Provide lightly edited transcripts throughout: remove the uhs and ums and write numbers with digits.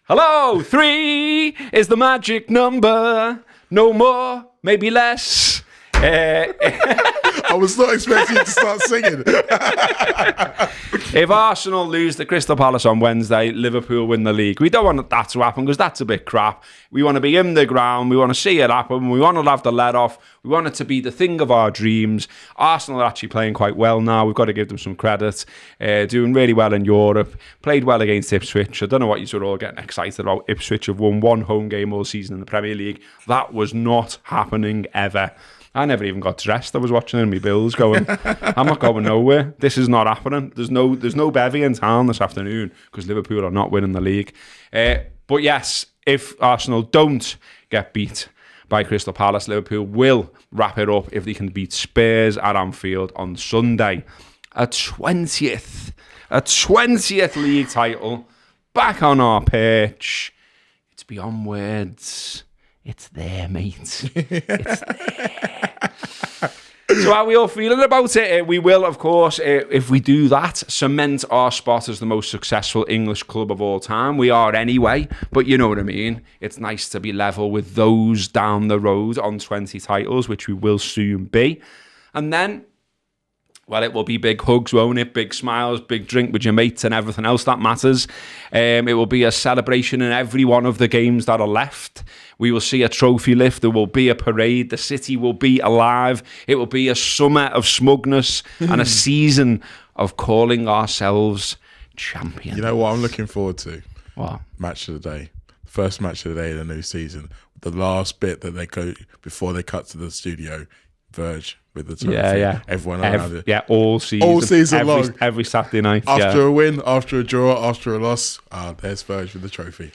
Hello, 3 is the magic number. No more, maybe less. I was not expecting you to start singing. If Arsenal lose to Crystal Palace on Wednesday, Liverpool win the league. We don't want that to happen because that's a bit crap. We want to be in the ground. We want to see it happen. We want to have the let off. We want it to be the thing of our dreams. Arsenal are actually playing quite well now. We've got to give them some credit. Doing really well in Europe. Played well against Ipswich. I don't know what you're all getting excited about. Ipswich have won one home game all season in the Premier League. That was not happening ever. I never even got dressed. I was watching in my bills going, I'm not going nowhere. This is not happening. There's no bevy in town this afternoon because Liverpool are not winning the league. But yes, if Arsenal don't get beat by Crystal Palace, Liverpool will wrap it up if they can beat Spurs at Anfield on Sunday. A 20th league title back on our pitch. It's beyond words. It's there, mate. It's there. So how are we all feeling about it? We will, of course, if we do that, cement our spot as the most successful English club of all time. We are anyway, but you know what I mean. It's nice to be level with those down the road on 20 titles, which we will soon be. And then, well, it will be big hugs, won't it? Big smiles, big drink with your mates and everything else that matters. It will be a celebration in every one of the games that are left. We will see a trophy lift. There will be a parade. The city will be alive. It will be a summer of smugness and a season of calling ourselves champions. You know what I'm looking forward to? What? Match of the day. First match of the day of the new season. The last bit that they go before they cut to the studio. Verge with the trophy. Yeah. Everyone around it. Yeah, all season long. Every Saturday night. After a win, after a draw, after a loss, there's Verge with the trophy.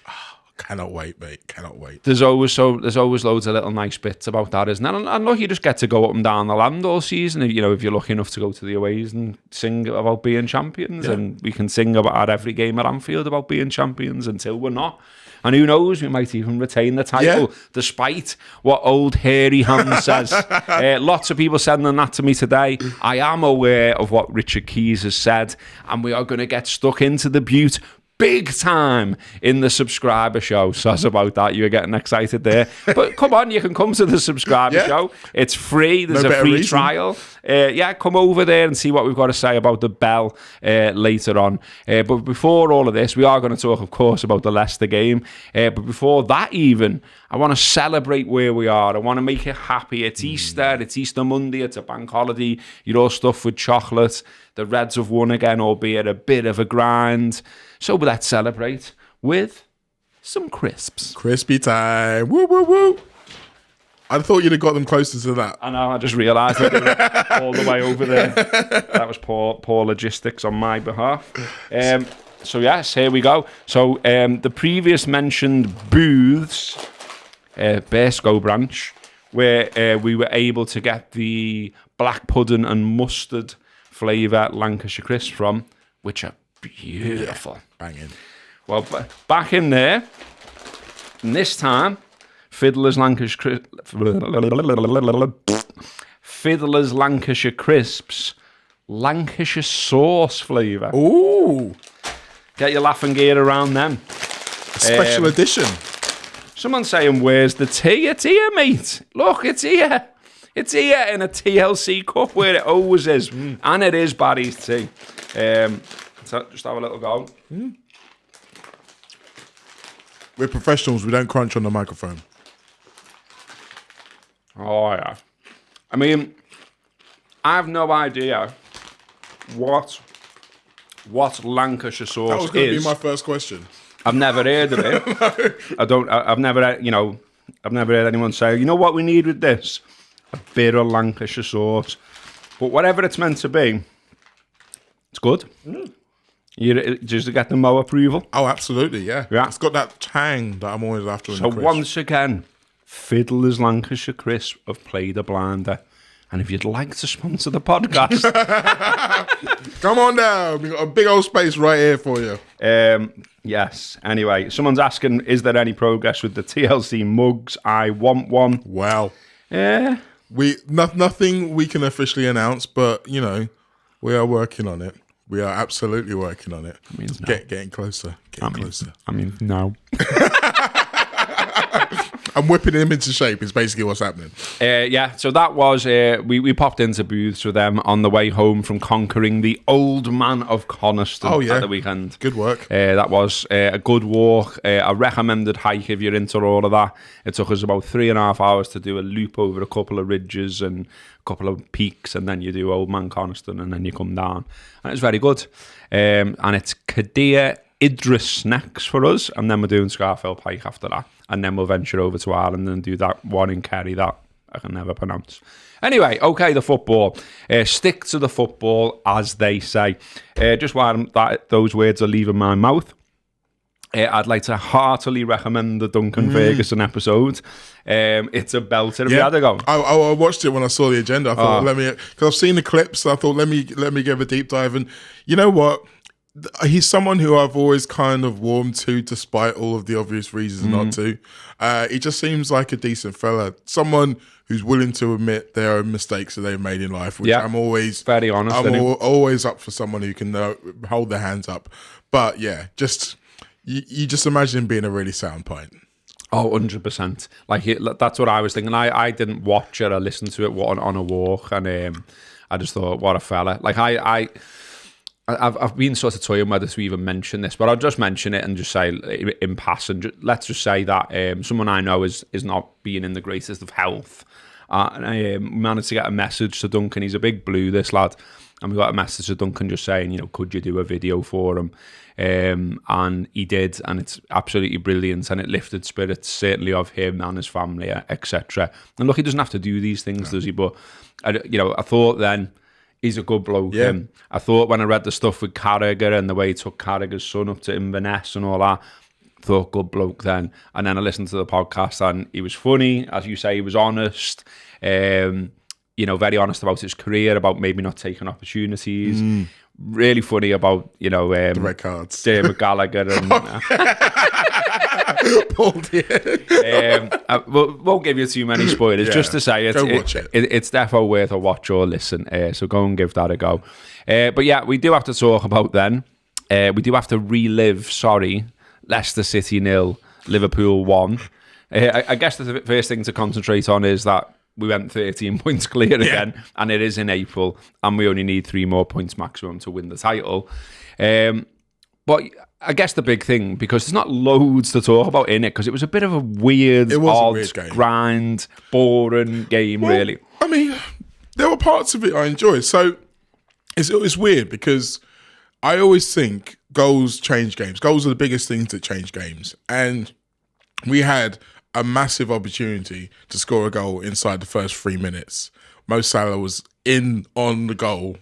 Cannot wait, mate. Cannot wait. There's always loads of little nice bits about that, isn't there? And look, you just get to go up and down the land all season. If you're lucky enough to go to the aways and sing about being champions, and we can sing about every game at Anfield about being champions until we're not. And who knows, we might even retain the title, despite what old hairy Ham says. Lots of people sending that to me today. I am aware of what Richard Keys has said, and we are going to get stuck into the butte big time in the subscriber show. So that's about that. You were getting excited there. But come on, you can come to the subscriber show. It's free. There's a free trial. Come over there and see what we've got to say about the bell later on. But before all of this, we are going to talk, of course, about the Leicester game. But before that even, I want to celebrate where we are. I want to make it happy. It's Easter. It's Easter Monday. It's a bank holiday. You're all stuffed with chocolate. The Reds have won again, albeit a bit of a grind. So let's celebrate with some crisps. Crispy time. Woo, woo, woo. I thought you'd have got them closer to that. I know, I just realised I did it all the way over there. That was poor logistics on my behalf. So yes, here we go. So the previous mentioned booths, Bearsco branch, where we were able to get the black pudding and mustard flavour Lancashire crisps from, which are beautiful. Banging. Well, back in there, and this time, Fiddler's Lancashire crisps, Lancashire sauce flavour. Ooh. Get your laughing gear around them. Special edition. Someone's saying, where's the tea? It's here, mate. Look, it's here. It's here in a TLC cup where it always is. And it is Barry's tea. So just have a little go. We're professionals. We don't crunch on the microphone. Oh, yeah. I mean, I have no idea what Lancashire sauce is. That was going to be my first question. I've never heard of it. No. I've never heard anyone say, you know what we need with this? A bit of Lancashire sauce. But whatever it's meant to be, it's good. You just get the Mo approval. Oh, absolutely, yeah. It's got that tang that I'm always after in the So crisp. once again, Fiddler's Lancashire crisp have played a blinder. And if you'd like to sponsor the podcast, come on down. We've got a big old space right here for you. Yes. Anyway, someone's asking, is there any progress with the TLC mugs? I want one. Well, Yeah. nothing we can officially announce, but we are working on it. We are absolutely working on it. I mean, no. Getting closer. Closer. I mean, no. I'm whipping him into shape is basically what's happening. Yeah, so that was, we popped into booths with them on the way home from conquering the old man of Coniston at the weekend. Good work. That was a good walk, a recommended hike if you're into all of that. It took us about 3.5 hours to do a loop over a couple of ridges and a couple of peaks, and then you do Old Man Coniston, and then you come down. And it's very good. And it's Cadir Idris next for us, and then we're doing Scarfell Pike after that. And then we'll venture over to Ireland and do that one in Kerry that I can never pronounce. Anyway, okay, the football. Stick to the football, as they say. Just while those words are leaving my mouth, I'd like to heartily recommend the Duncan Ferguson episode. It's a belter. Have you had a go? I watched it when I saw the agenda. I thought, because I've seen the clips, so I thought, let me give a deep dive. And you know what? He's someone who I've always kind of warmed to, despite all of the obvious reasons not to. He just seems like a decent fella. Someone who's willing to admit their own mistakes that they've made in life, which I'm always very honest. I'm always up for someone who can hold their hands up. But yeah, just you just imagine being a really sound pint. Oh, 100%. Like that's what I was thinking. I didn't watch it. I listened to it on a walk, and I just thought, what a fella. Like I've been sort of toying whether to even mention this, but I'll just mention it and just say in passing. Let's just say that someone I know is not being in the greatest of health. And I managed to get a message to Duncan. He's a big blue, this lad. And we got a message to Duncan just saying, could you do a video for him? And he did, and it's absolutely brilliant, and it lifted spirits, certainly of him and his family, etc. And look, he doesn't have to do these things, does he? But, I thought then, he's a good bloke. Yeah. I thought when I read the stuff with Carragher and the way he took Carragher's son up to Inverness and all that, thought good bloke then. And then I listened to the podcast and he was funny, as you say, he was honest. Very honest about his career, about maybe not taking opportunities. Really funny about, the red cards. David Gallagher and Paul won't give you too many spoilers. Just to say, watch it. It's definitely worth a watch or listen. So go and give that a go. But yeah, we do have to talk about then. We do have to relive. Leicester City 0, Liverpool 1. I guess the first thing to concentrate on is that we went 13 points clear again, and it is in April, and we only need 3 more points maximum to win the title. But I guess the big thing, because there's not loads to talk about in it, because it was a bit of a weird, odd, game. grind, boring game, really. I mean, there were parts of it I enjoyed. So it was weird because I always think goals change games. Goals are the biggest things that change games. And we had a massive opportunity to score a goal inside the first 3 minutes. Mo Salah was in on the goal.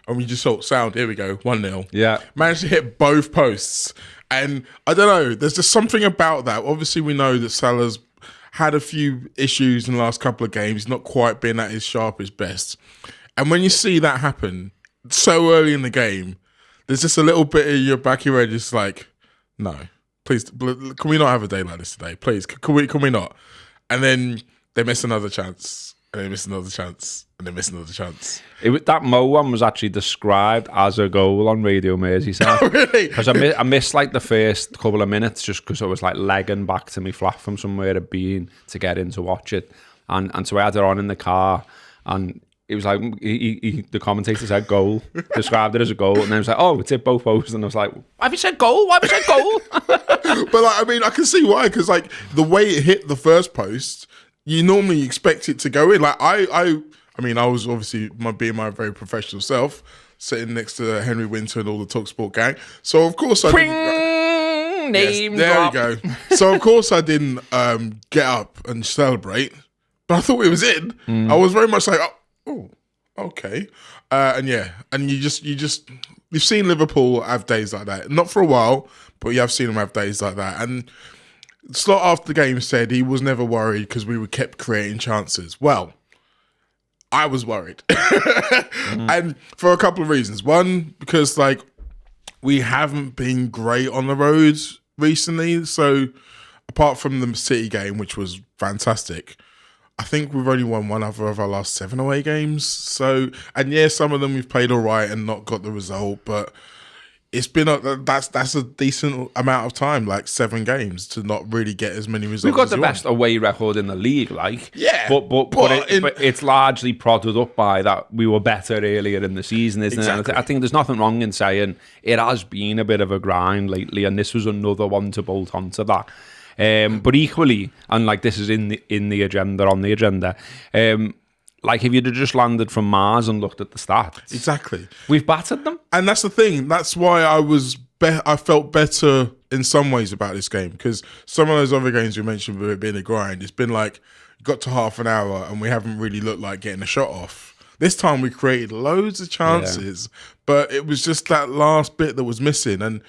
And we just thought, sound, here we go, 1-0. Yeah. Managed to hit both posts. And I don't know, there's just something about that. Obviously, we know that Salah's had a few issues in the last couple of games, not quite been at his sharpest best. And when you see that happen so early in the game, there's just a little bit in your back of your head, just like, no, please, can we not have a day like this today? Please, can we not? And then they miss another chance, and they miss another chance, and they miss another chance. That Mo one was actually described as a goal on Radio Merseyside. Oh, really? Because I missed like the first couple of minutes just because I was like legging back to me flat from somewhere I'd been to get in to watch it. And so I had it on in the car, and it was like, the commentator said goal, described it as a goal, and then it was like, oh, it's hit both posts, and I was like, why have you said goal? Why have you said goal? But like, I mean, I can see why, because like the way it hit the first post, you normally expect it to go in. Like I mean, I was obviously being my very professional self, sitting next to Henry Winter and all the TalkSport gang. So of course I didn't. Name there drop. we go. So of course I didn't get up and celebrate, but I thought it was in. I was very much like, oh, okay, and yeah, and you've seen Liverpool have days like that. Not for a while, but you have seen them have days like that. And Slot after the game said he was never worried because we were kept creating chances. Well, I was worried, and for a couple of reasons. One, because like we haven't been great on the roads recently. So apart from the City game, which was fantastic, I think we've only won one other of our last 7 away games. So, and yeah, some of them we've played all right and not got the result, but it's been that's a decent amount of time, like 7 games, to not really get as many results. We've got the best away record in the league, but it's largely prodded up by that we were better earlier in the season, isn't it? I think there's nothing wrong in saying it has been a bit of a grind lately, and this was another one to bolt onto that. But equally, and like this is on the agenda. Like if you'd have just landed from Mars and looked at the stats, exactly, we've battered them. And that's the thing. That's why I felt better in some ways about this game, because some of those other games we mentioned with it being a grind, it's been like got to half an hour and we haven't really looked like getting a shot off. This time we created loads of chances, but it was just that last bit that was missing. And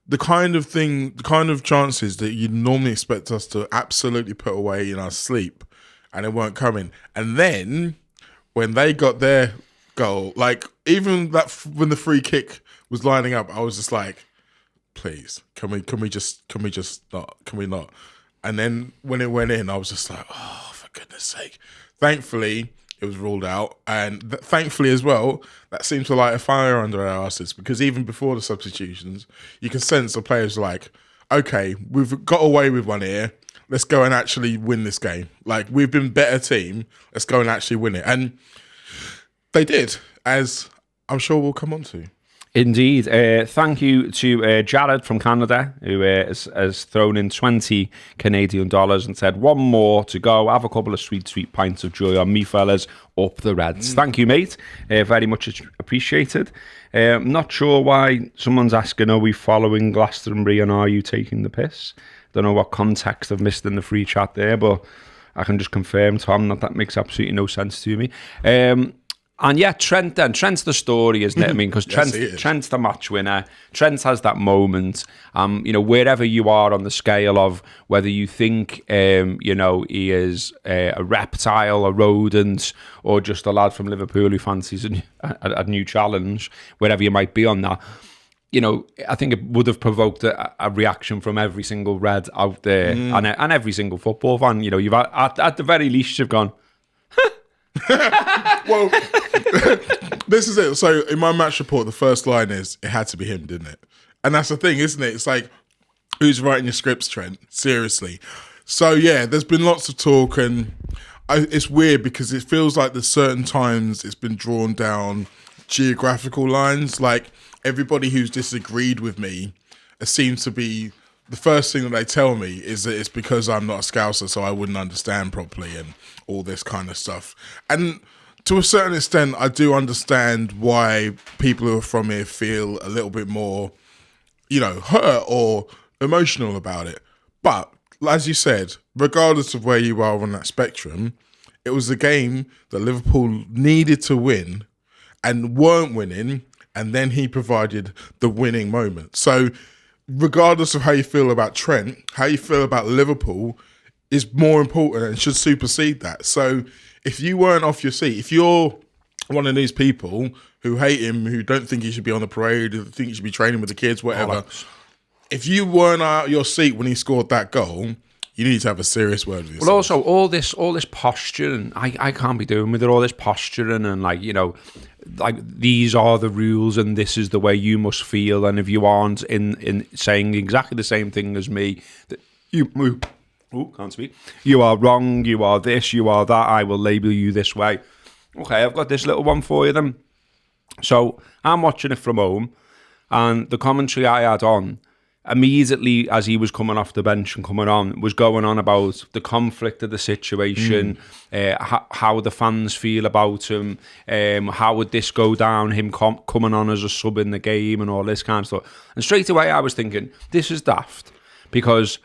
the kind of chances that you'd normally expect us to absolutely put away in our sleep, and it weren't coming. And then when they got their goal, like even that when the free kick was lining up, I was just like, please, can we not? And then when it went in, I was just like, oh, for goodness sake. Thankfully, it was ruled out. And thankfully as well, that seemed to light a fire under our asses, because even before the substitutions, you can sense the players were like, okay, we've got away with one here. Let's go and actually win this game. Like, we've been better team. Let's go and actually win it. And they did, as I'm sure we'll come on to. Indeed. Thank you to Jared from Canada, who has thrown in 20 Canadian dollars and said, one more to go. Have a couple of sweet pints of joy on me, fellas. Up the Reds. Thank you, mate. Very much appreciated. Not sure why someone's asking, are we following Glastonbury and are you taking the piss? Don't know what context I've missed in the free chat there, but I can just confirm, Tom, that makes absolutely no sense to me. And yeah, Trent's the story, isn't it? I mean, because Trent's the match winner. Trent has that moment. Wherever you are on the scale of whether you think, he is a reptile, a rodent, or just a lad from Liverpool who fancies a new challenge, wherever you might be on that. I think it would have provoked a reaction from every single Red out there and every single football fan. You've at the very least you've gone. Well, this is it. So in my match report, the first line is, it had to be him, didn't it? And that's the thing, isn't it? It's like, who's writing your scripts, Trent? Seriously. So yeah, there's been lots of talk, and it's weird because it feels like there's certain times it's been drawn down geographical lines. Like, everybody who's disagreed with me seems to be, the first thing that they tell me is that it's because I'm not a Scouser, so I wouldn't understand properly and all this kind of stuff. And to a certain extent, I do understand why people who are from here feel a little bit more, hurt or emotional about it. But as you said, regardless of where you are on that spectrum, it was a game that Liverpool needed to win and weren't winning, and then he provided the winning moment. So regardless of how you feel about Trent, how you feel about Liverpool is more important and should supersede that. So if you weren't off your seat, if you're one of these people who hate him, who don't think he should be on the parade, who think he should be training with the kids, whatever, if you weren't out your seat when he scored that goal, you need to have a serious word with yourself. Well, also all this posturing, I can't be doing with it. All this posturing and these are the rules and this is the way you must feel. And if you aren't in saying exactly the same thing as me, that can't speak. You are wrong. You are this. You are that. I will label you this way. Okay, I've got this little one for you then. So I'm watching it from home, and the commentary I had on, immediately as he was coming off the bench and coming on, was going on about the conflict of the situation, how the fans feel about him, how would this go down, him coming on as a sub in the game and all this kind of stuff. And straight away I was thinking, this is daft, because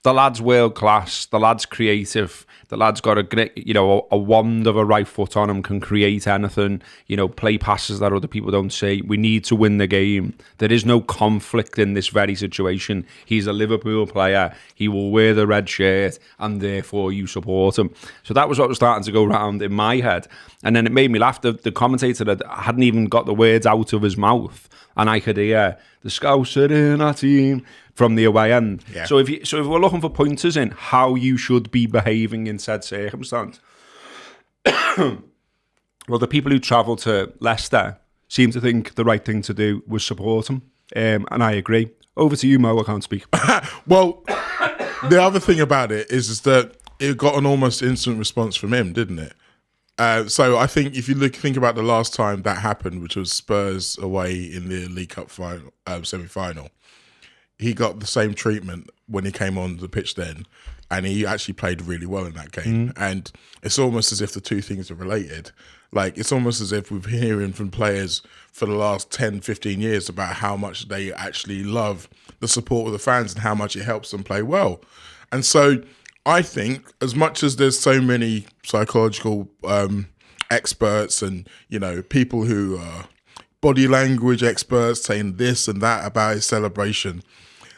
the lad's world class, the lad's creative, the lad's got a wand of a right foot on him, can create anything, play passes that other people don't see. We need to win the game. There is no conflict in this very situation. He's a Liverpool player. He will wear the red shirt, and therefore you support him. So that was what was starting to go round in my head. And then it made me laugh. The commentator hadn't even got the words out of his mouth, and I could hear the Scouser in our team from the away end. Yeah. So if we're looking for pointers in how you should be behaving in said circumstance, Well, the people who travelled to Leicester seem to think the right thing to do was support him, and I agree. Over to you, Mo. I can't speak. Well, the other thing about it is that it got an almost instant response from him, didn't it? So I think if you think about the last time that happened, which was Spurs away in the League Cup final, semi-final, he got the same treatment when he came on the pitch then, and he actually played really well in that game. And it's almost as if the two things are related. Like, it's almost as if we've been hearing from players for the last 10, 15 years about how much they actually love the support of the fans and how much it helps them play well. And so I think, as much as there's so many psychological experts and, you know, people who are body language experts saying this and that about his celebration,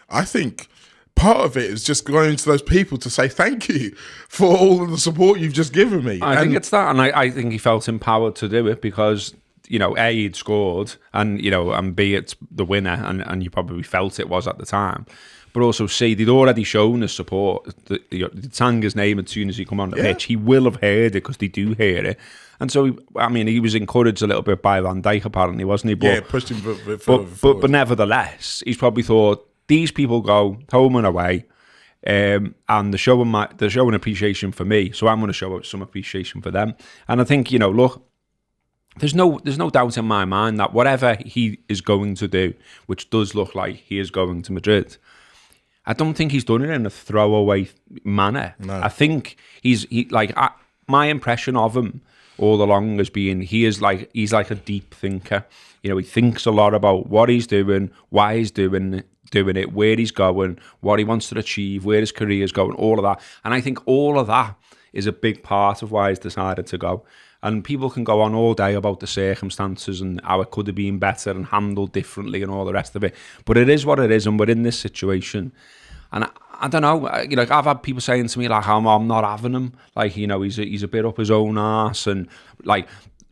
I think part of it is just going to those people to say thank you for all of the support you've just given me. I think it's that, and I think he felt empowered to do it because, you know, A, he'd scored, and, you know, and B, it's the winner, and you probably felt it was at the time. But also, C, they'd already shown his support. They sang his name as soon as he come on the pitch. He will have heard it because they do hear it. And so, he was encouraged a little bit by Van Dijk, apparently, wasn't he? But, pushed him forward. But nevertheless, he's probably thought, these people go home and away, and they're showing appreciation for me, so I'm going to show some appreciation for them. And I think, you know, look, there's no doubt in my mind that whatever he is going to do, which does look like he is going to Madrid, I don't think he's done it in a throwaway manner. No. I think my impression of him all along has been he's like a deep thinker. You know, he thinks a lot about what he's doing, why he's doing it, where he's going, what he wants to achieve, where his career is going, all of that. And I think all of that is a big part of why he's decided to go. And people can go on all day about the circumstances and how it could have been better and handled differently and all the rest of it. But it is what it is, and we're in this situation. And I don't know, you know, I've had people saying to me, like, I'm not having him. Like, you know, he's a bit up his own arse and, like,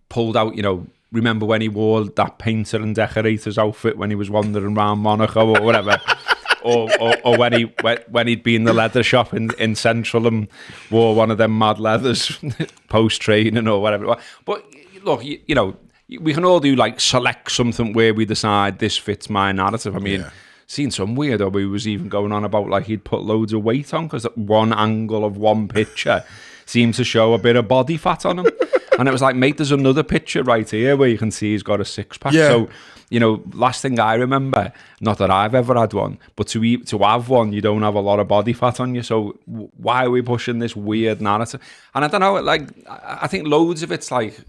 pulled out, you know, remember when he wore that painter and decorator's outfit when he was wandering around Monaco or whatever? or when he'd been in the leather shop in Central and wore one of them mad leathers post-training or whatever it was. But look, you know, we can all do, like, select something where we decide this fits my narrative. I mean, seen some weirdo who was even going on about, like, he'd put loads of weight on because one angle of one picture seemed to show a bit of body fat on him. And it was like, mate, there's another picture right here where you can see he's got a six-pack. Yeah. So, you know, last thing I remember, not that I've ever had one, but to have one, you don't have a lot of body fat on you. So why are we pushing this weird narrative? And I don't know, like, I think loads of it's like,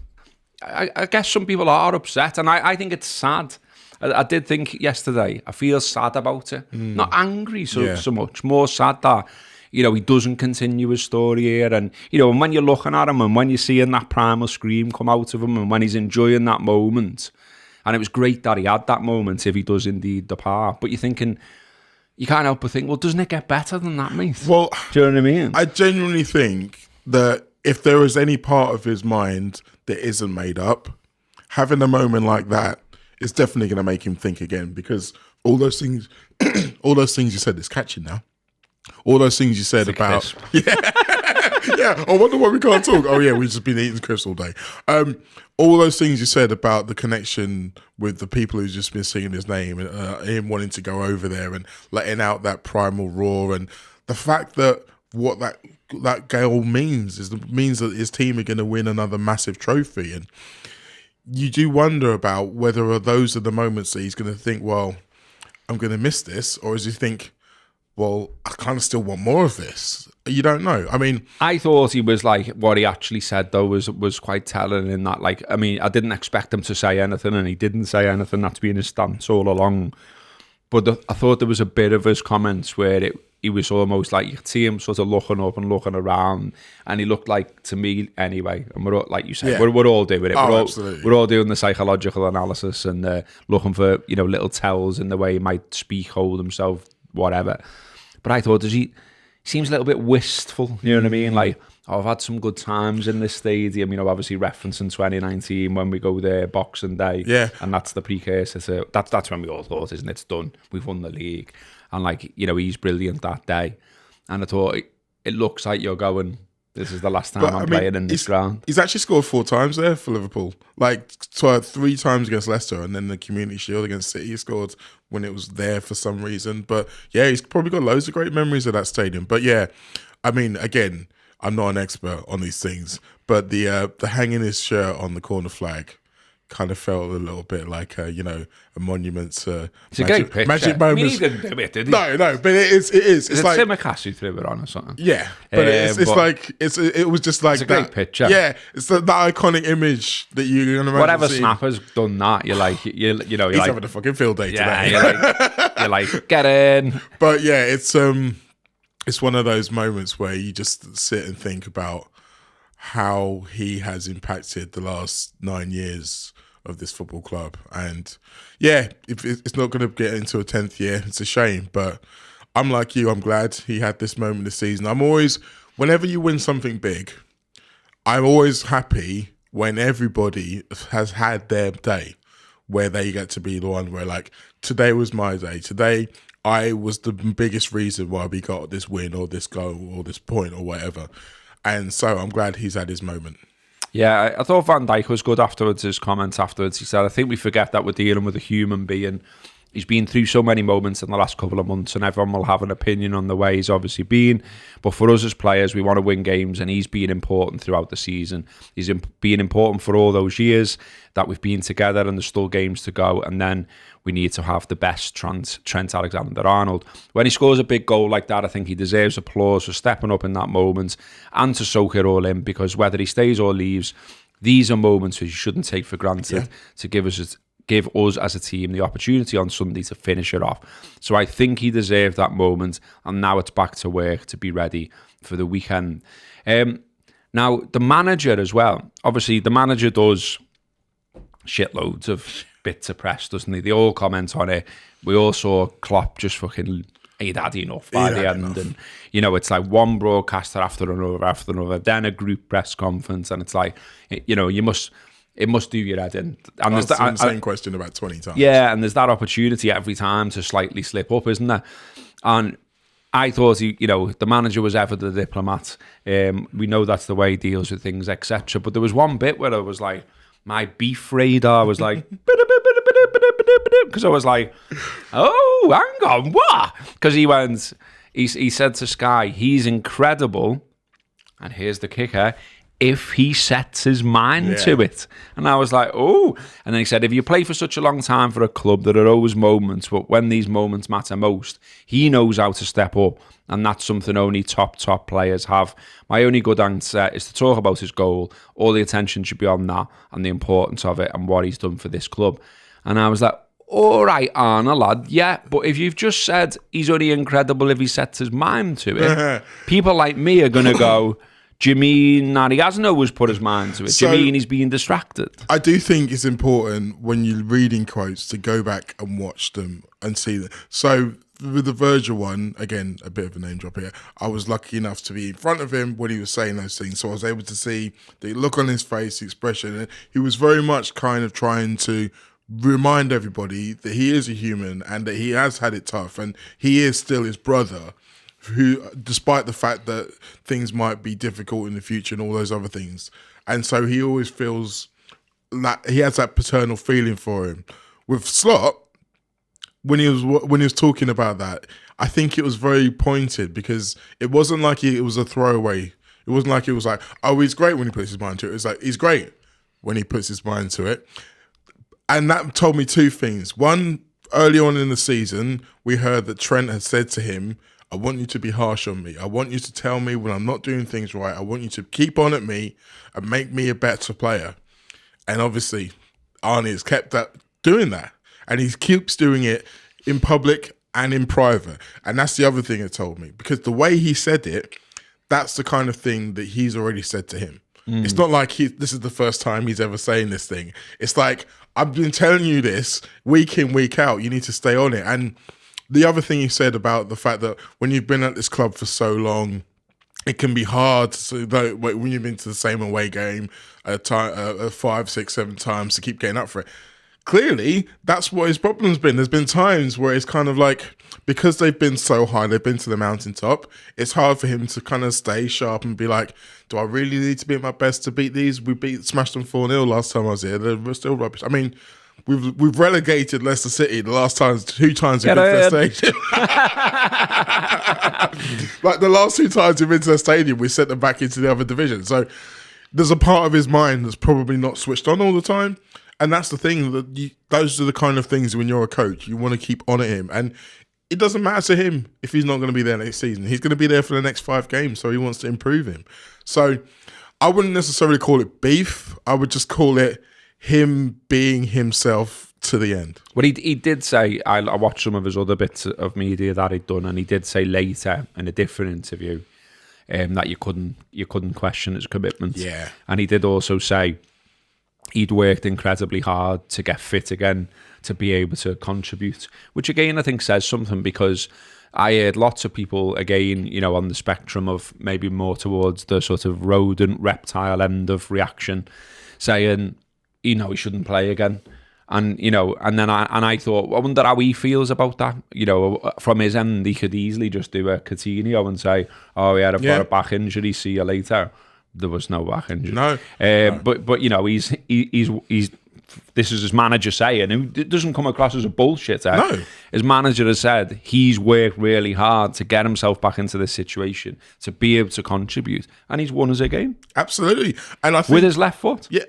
I guess some people are upset, and I think it's sad. I did think yesterday, I feel sad about it. Not angry so much, more sad that, you know, he doesn't continue his story here. And, you know, and when you're looking at him and when you're seeing that primal scream come out of him and when he's enjoying that moment, and it was great that he had that moment if he does indeed depart. But you're thinking, you can't help but think, well, doesn't it get better than that, mate? Well, do you know what I mean? I genuinely think that if there is any part of his mind that isn't made up, having a moment like that is definitely going to make him think again, because all those things you said is catching now. All those things you said about... Yeah, I wonder why we can't talk. Oh, yeah, we've just been eating crisps all day. All those things you said about the connection with the people who's just been singing his name and him wanting to go over there and letting out that primal roar, and the fact that what that goal means that his team are going to win another massive trophy. And you do wonder about whether those are the moments that he's going to think, well, I'm going to miss this, or does he think, well, I kind of still want more of this? You don't know. I mean, I thought he was like, what he actually said though was quite telling in that, like, I mean, I didn't expect him to say anything, and he didn't say anything. That's been his stance all along. But I thought there was a bit of his comments where he was almost like, you could see him sort of looking up and looking around, and he looked like, to me anyway, and we're all, like you said, we're all doing it. We're all doing the psychological analysis and looking for, you know, little tells in the way he might speak, hold himself, whatever. But I thought, he seems a little bit wistful, you know what I mean? Like, I've had some good times in this stadium, you know, obviously referencing 2019 when we go there Boxing Day. Yeah. And that's the precursor to, that's when we all thought, isn't it? It's done. We've won the league. And, like, you know, he's brilliant that day. And I thought, it looks like you're going, This is the last time I'm playing in this ground. He's actually scored 4 times there for Liverpool. Like 3 times against Leicester, and then the Community Shield against City he scored when it was there for some reason. But yeah, he's probably got loads of great memories of that stadium. But yeah, I mean, again, I'm not an expert on these things, but the hanging his shirt on the corner flag kind of felt a little bit like a monument to it's a great picture. Magic moments. I mean, he didn't do it, did he? No, but it is. It's like Tsimikas who threw it on or something. Yeah, but it was just like it's a great picture. Yeah, it's that iconic image that you're gonna imagine. Whatever seeing. snapper's done that, you're like, he's having a fucking field day today. You're like, get in. But yeah, it's one of those moments where you just sit and think about how he has impacted the last 9 years of this football club. And yeah, if it's not going to get into a 10th year, it's a shame. But I'm like you, I'm glad he had this moment this season. I'm always, whenever you win something big, I'm always happy when everybody has had their day where they get to be the one where like, today was my day. Today, I was the biggest reason why we got this win or this goal or this point or whatever. And so I'm glad he's had his moment. Yeah, I thought Van Dijk was good afterwards, his comments afterwards. He said, I think we forget that we're dealing with a human being. He's been through so many moments in the last couple of months and everyone will have an opinion on the way he's obviously been. But for us as players, we want to win games and he's been important throughout the season. He's been important for all those years that we've been together and there's still games to go. And then we need to have the best Trent Alexander-Arnold. When he scores a big goal like that, I think he deserves applause for stepping up in that moment and to soak it all in, because whether he stays or leaves, these are moments which you shouldn't take for granted to give us as a team the opportunity on Sunday to finish it off. So I think he deserved that moment, and now it's back to work to be ready for the weekend. Now, the manager as well. Obviously, the manager does shitloads of bits of press, doesn't he? They all comment on it. We all saw Klopp just fucking, he'd had enough by the end. And, it's like one broadcaster after another, then a group press conference. And it's like, it must do your head in. And there's the same question about 20 times. Yeah, and there's that opportunity every time to slightly slip up, isn't there? And I thought, the manager was ever the diplomat. We know that's the way he deals with things, etc. But there was one bit where I was like, my beef radar was like, because I was like, oh, hang on, what? Because he said to Sky, he's incredible. And here's the kicker. If he sets his mind to it. And I was like, oh. And then he said, if you play for such a long time for a club, there are always moments, but when these moments matter most, he knows how to step up. And that's something only top players have. My only good answer is to talk about his goal. All the attention should be on that and the importance of it and what he's done for this club. And I was like, all right, Arna, lad, yeah, but if you've just said he's only incredible if he sets his mind to it, people like me are going to go, do you mean that he hasn't always put his mind to it? Do you mean he's being distracted? I do think it's important when you're reading quotes to go back and watch them and see them. So with the Virgil one, again, a bit of a name drop here, I was lucky enough to be in front of him when he was saying those things. So I was able to see the look on his face, the expression. And he was very much kind of trying to remind everybody that he is a human and that he has had it tough and he is still his brother, who, despite the fact that things might be difficult in the future and all those other things. And so he always feels like he has that paternal feeling for him. With Slot, when he was talking about that, I think it was very pointed because it wasn't like it was a throwaway. It wasn't like it was like, oh, he's great when he puts his mind to it. It's like, he's great when he puts his mind to it. And that told me two things. One, early on in the season, we heard that Trent had said to him, I want you to be harsh on me. I want you to tell me when I'm not doing things right. I want you to keep on at me and make me a better player. And obviously, Arnie has kept doing that. And he keeps doing it in public and in private. And that's the other thing it told me. Because the way he said it, that's the kind of thing that he's already said to him. It's not like this is the first time he's ever saying this thing. It's like, I've been telling you this week in, week out. You need to stay on it. And the other thing he said about the fact that when you've been at this club for so long, it can be hard when you've been to the same away game 5, 6, 7 times to keep getting up for it. clearly that's what his problem's been. There's been times where it's kind of like, because they've been so high, they've been to the mountaintop, it's hard for him to kind of stay sharp and be like, do I really need to be at my best to beat these? We smashed them 4-0 last time I was here. They were still rubbish. I mean, we've relegated Leicester City the last two times we've been to their stadium. Like the last 2 times we've been to their stadium, we sent them back into the other division. So there's a part of his mind that's probably not switched on all the time. And that's the thing, that those are the kind of things when you're a coach, you want to keep on at him. And it doesn't matter to him if he's not going to be there next season. He's going to be there for the next 5 games, so he wants to improve him. So I wouldn't necessarily call it beef. I would just call it him being himself to the end. Well, he did say, I watched some of his other bits of media that he'd done, and he did say later in a different interview that you couldn't question his commitment. Yeah. And he did also say he'd worked incredibly hard to get fit again, to be able to contribute, which again I think says something, because I heard lots of people, again, you know, on the spectrum of maybe more towards the sort of rodent reptile end of reaction, saying, you know, he shouldn't play again. And, you know, and then I thought, I wonder how he feels about that. You know, from his end, he could easily just do a Coutinho and say, oh, he had a back injury, see you later. There was no back injury. No. But you know, he's this is his manager saying, it doesn't come across as a bullshitter. No. His manager has said he's worked really hard to get himself back into this situation, to be able to contribute, and he's won us a game. Absolutely. And I think, with his left foot. Yeah.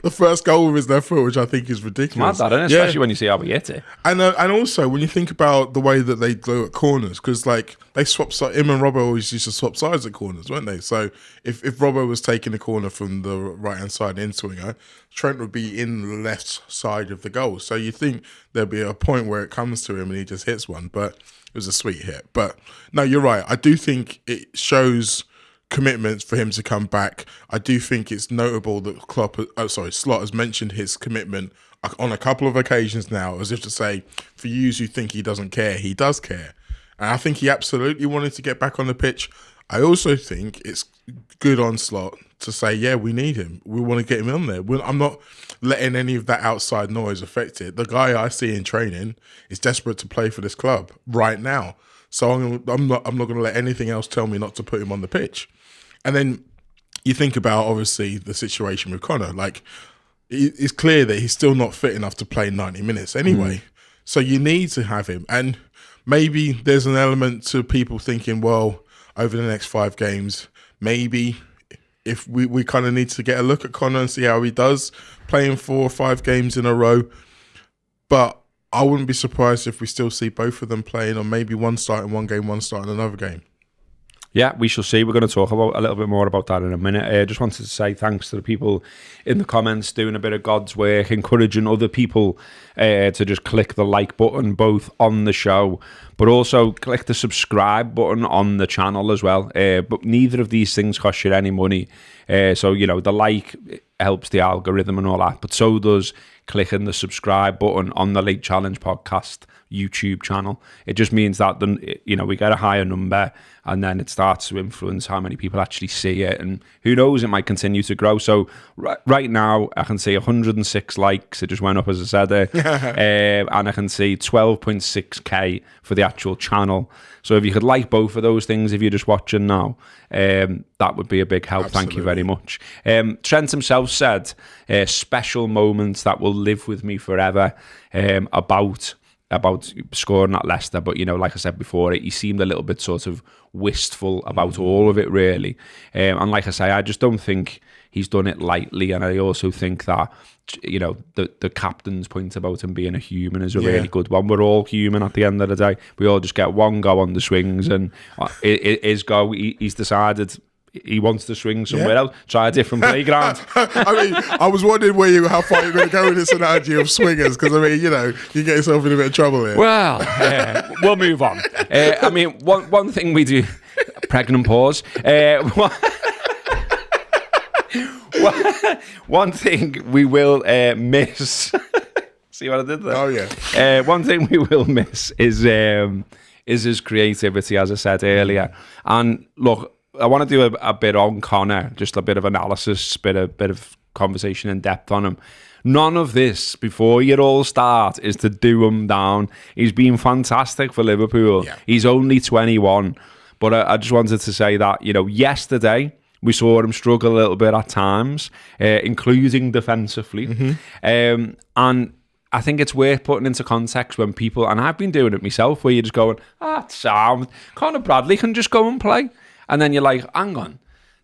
The first goal with his left foot, which I think is ridiculous. Mad, that, isn't it? Especially when you see how he hit it. And also when you think about the way that they go at corners, because like they swap sides. Him and Robbo always used to swap sides at corners, weren't they? So if Robbo was taking the corner from the right hand side into winger, Trent would be in the left side of the goal. So you think there'd be a point where it comes to him and he just hits one, but it was a sweet hit. But no, you're right. I do think it shows commitment for him to come back. I do think it's notable that Slot has mentioned his commitment on a couple of occasions now, as if to say, for you who think he doesn't care, he does care. And I think he absolutely wanted to get back on the pitch. I also think it's good on Slot to say, yeah, we need him. We want to get him on there. I'm not letting any of that outside noise affect it. The guy I see in training is desperate to play for this club right now. So I'm not going to let anything else tell me not to put him on the pitch. And then you think about, obviously, the situation with Connor. Like, it's clear that he's still not fit enough to play 90 minutes anyway. So you need to have him. And maybe there's an element to people thinking, well, over the next 5 games, maybe if we kind of need to get a look at Connor and see how he does playing 4 or 5 games in a row. But I wouldn't be surprised if we still see both of them playing, or maybe one starting one game, one starting another game. Yeah, we shall see. We're going to talk about a little bit more about that in a minute. I just wanted to say thanks to the people in the comments doing a bit of God's work, encouraging other people to just click the like button, both on the show, but also click the subscribe button on the channel as well. But neither of these things cost you any money. So, you know, the like helps the algorithm and all that, but so does clicking the subscribe button on the Late Challenge podcast YouTube channel. It just means that, you know, we get a higher number, and then it starts to influence how many people actually see it, and who knows, it might continue to grow. So right now I can see 106 likes. It just went up, as I said there. And I can see 12.6k for the actual channel. So if you could like both of those things, if you're just watching now, that would be a big help. Absolutely. Thank you very much. Trent himself said special moments that will live with me forever, about scoring at Leicester. But, you know, like I said before, he seemed a little bit sort of wistful about all of it, really. And like I say, I just don't think he's done it lightly. And I also think that, you know, the captain's point about him being a human is a really good one. We're all human at the end of the day. We all just get one go on the swings, and his go, he's decided he wants to swing somewhere else, try a different playground. I mean, I was wondering how far you're going to go with this analogy of swingers, because, I mean, you know, you get yourself in a bit of trouble here. Well, we'll move on. I mean, one thing we do, pregnant pause, one thing we will miss. See what I did there? Oh, yeah. One thing we will miss is his creativity, as I said earlier. And look, I want to do a bit on Connor, just a bit of analysis, bit of conversation in depth on him. None of this, before you all start, is to do him down. He's been fantastic for Liverpool. Yeah. He's only 21. But I just wanted to say that, yesterday we saw him struggle a little bit at times, including defensively. And I think it's worth putting into context when people, and I've been doing it myself, where you're just going, sound. Conor Bradley can just go and play. And then you're like, hang on.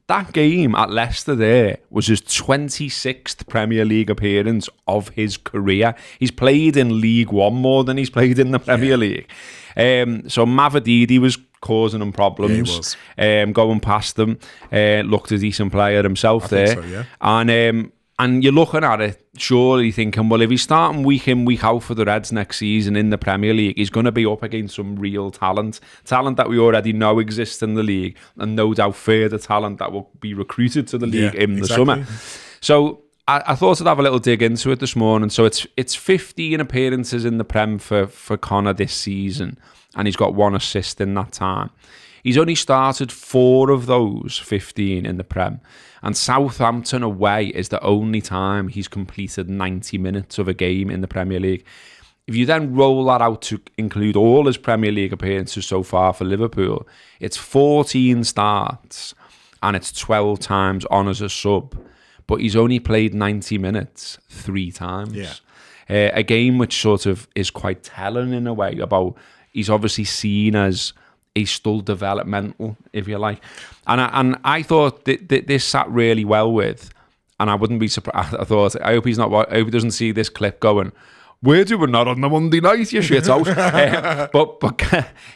That game at Leicester there was his 26th Premier League appearance of his career. He's played in League One more than he's played in the Premier League. So Mavididi was causing him problems. Yeah, he was. Going past them. Looked a decent player himself there. Think so, yeah. And you're looking at it, surely thinking, well, if he's starting week in, week out for the Reds next season in the Premier League, he's going to be up against some real talent that we already know exists in the league, and no doubt further talent that will be recruited to the league in the summer. So I thought I'd have a little dig into it this morning. So it's 15 appearances in the Prem for Conor this season, and he's got 1 assist in that time. He's only started 4 of those 15 in the Prem. And Southampton away is the only time he's completed 90 minutes of a game in the Premier League. If you then roll that out to include all his Premier League appearances so far for Liverpool, it's 14 starts and it's 12 times on as a sub. But he's only played 90 minutes 3 times. Yeah. A game which sort of is quite telling in a way about he's obviously seen as he's still developmental, if you like. And I thought this sat really well with, and I wouldn't be surprised. I thought, I hope he doesn't see this clip going, we're doing that on the Monday night, you shit out. But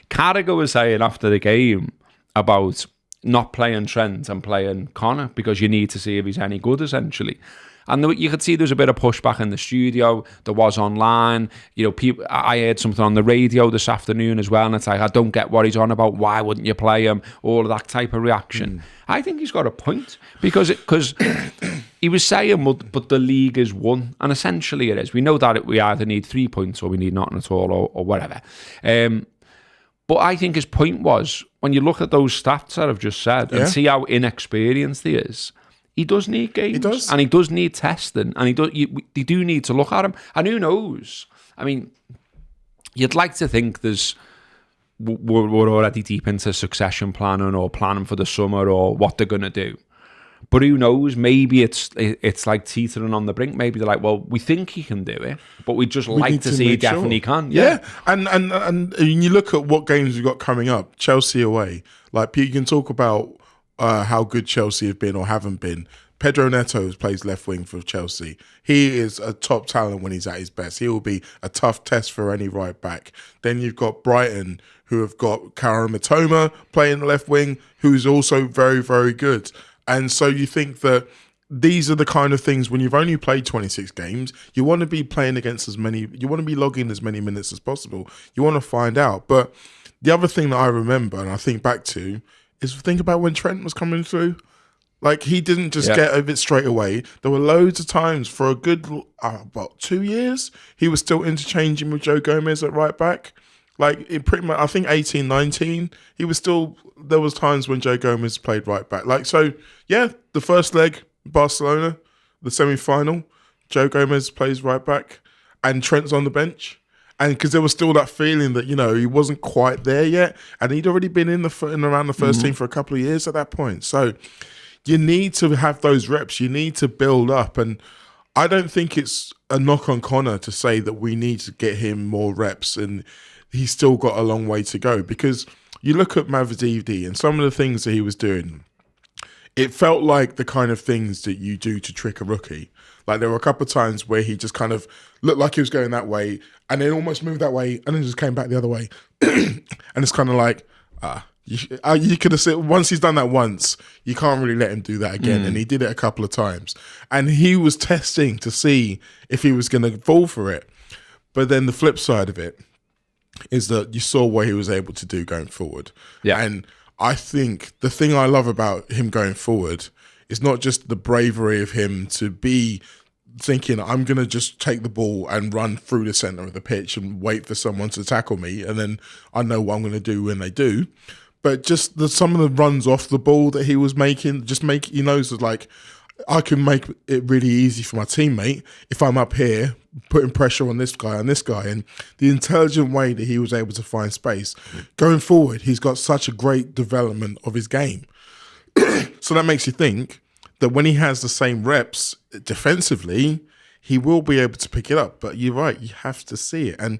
Carragher was saying after the game about not playing Trent and playing Conor because you need to see if he's any good, essentially. And you could see there was a bit of pushback in the studio. There was online. People. I heard something on the radio this afternoon as well, and it's like, I don't get what he's on about. Why wouldn't you play him? All of that type of reaction. I think he's got a point because he was saying, but the league is won, and essentially it is. We know that we either need 3 points or we need nothing at all, or whatever. But I think his point was, when you look at those stats that I've just said and see how inexperienced he is, he does need games. He does. And he does need testing. And you do need to look at him. And who knows? I mean, you'd like to think we're already deep into succession planning or planning for the summer or what they're going to do. But who knows? Maybe it's like teetering on the brink. Maybe they're like, well, we think he can do it, but we'd just like to see he definitely can. Yeah. And you look at what games we've got coming up. Chelsea away. Like, you can talk about how good Chelsea have been or haven't been. Pedro Neto plays left wing for Chelsea. He is a top talent when he's at his best. He will be a tough test for any right back. Then you've got Brighton, who have got Kaoru Mitoma playing the left wing, who's also very, very good. And so you think that these are the kind of things, when you've only played 26 games, you want to be playing against you want to be logging as many minutes as possible. You want to find out. But the other thing that I remember and I think back to is think about when Trent was coming through. Like, he didn't just get over it straight away. There were loads of times for a good, about 2 years, he was still interchanging with Joe Gomez at right back. Like, it pretty much, I think 18, 19, there was times when Joe Gomez played right back. Like, so, yeah, the first leg, Barcelona, the semi-final, Joe Gomez plays right back and Trent's on the bench. And because there was still that feeling that, he wasn't quite there yet. And he'd already been in around the first team for a couple of years at that point. So you need to have those reps. You need to build up. And I don't think it's a knock on Conor to say that we need to get him more reps. And he's still got a long way to go. Because you look at Mavididi and some of the things that he was doing, it felt like the kind of things that you do to trick a rookie. Like, there were a couple of times where he just kind of looked like he was going that way and then almost moved that way and then just came back the other way. And it's kind of like, you could have said, once he's done that once, you can't really let him do that again. And he did it a couple of times. And he was testing to see if he was going to fall for it. But then the flip side of it is that you saw what he was able to do going forward. Yeah. And I think the thing I love about him going forward is not just the bravery of him to be thinking, I'm going to just take the ball and run through the centre of the pitch and wait for someone to tackle me, and then I know what I'm going to do when they do. But just some of the runs off the ball that he was making, he knows that, like, I can make it really easy for my teammate if I'm up here putting pressure on this guy and the intelligent way that he was able to find space. Going forward, he's got such a great development of his game. So that makes you think that when he has the same reps defensively, he will be able to pick it up. But you're right, you have to see it. And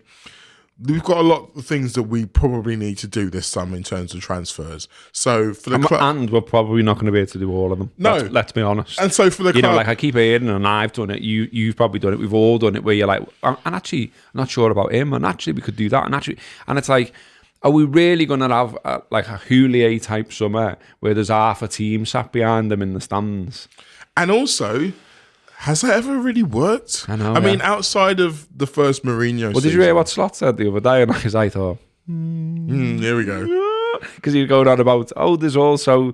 we've got a lot of things that we probably need to do this summer in terms of transfers. So for the club, and we're probably not going to be able to do all of them. No, let's be honest. And so for the club, like I keep hearing, and I've done it. You've probably done it. We've all done it. Where you're like, and actually, I'm not sure about him. And actually, we could do that. And it's like, are we really going to have like a Houllier type summer where there's half a team sat behind them in the stands? And also, has that ever really worked? I know. I mean, outside of the first Mourinho season. Did you hear what Slot said the other day? And because I thought, here we go. Because he was going on about, there's also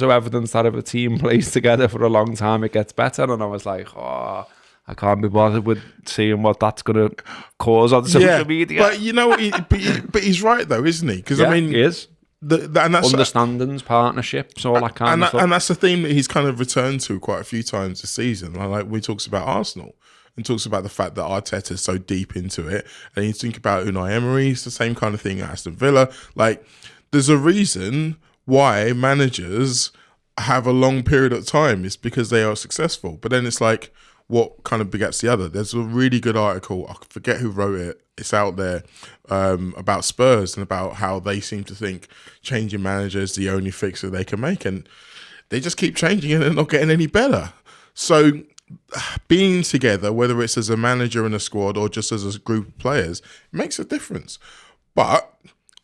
evidence that if a team plays together for a long time, it gets better. And I was like, I can't be bothered with seeing what that's going to cause on social media. But you know, but he's right though, isn't he? Because I mean, he is. And that's understandings, partnerships, all that kind of stuff. And that's the theme that he's kind of returned to quite a few times this season. Like when he talks about Arsenal and talks about the fact that Arteta's so deep into it. And you think about Unai Emery, it's the same kind of thing at Aston Villa. Like, there's a reason why managers have a long period of time. It's because they are successful. But then it's like, what kind of begets the other? There's a really good article, I forget who wrote it, it's out there, about Spurs and about how they seem to think changing managers is the only fix that they can make, and they just keep changing and they're not getting any better. So being together, whether it's as a manager in a squad or just as a group of players, makes a difference. But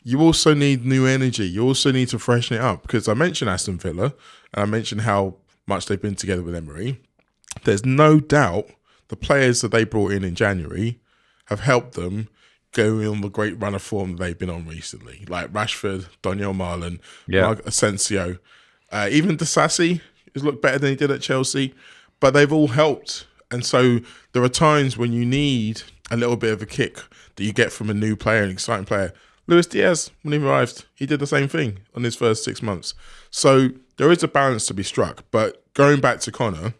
you also need new energy. You also need to freshen it up, because I mentioned Aston Villa and I mentioned how much they've been together with Emery. There's no doubt the players that they brought in January have helped them go on the great run of form that they've been on recently. Like Rashford, Daniel Marlon, Marc Asensio, even Disasi has looked better than he did at Chelsea, but they've all helped. And so there are times when you need a little bit of a kick that you get from a new player, an exciting player. Luis Diaz, when he arrived, he did the same thing on his first 6 months. So there is a balance to be struck. But going back to Connor,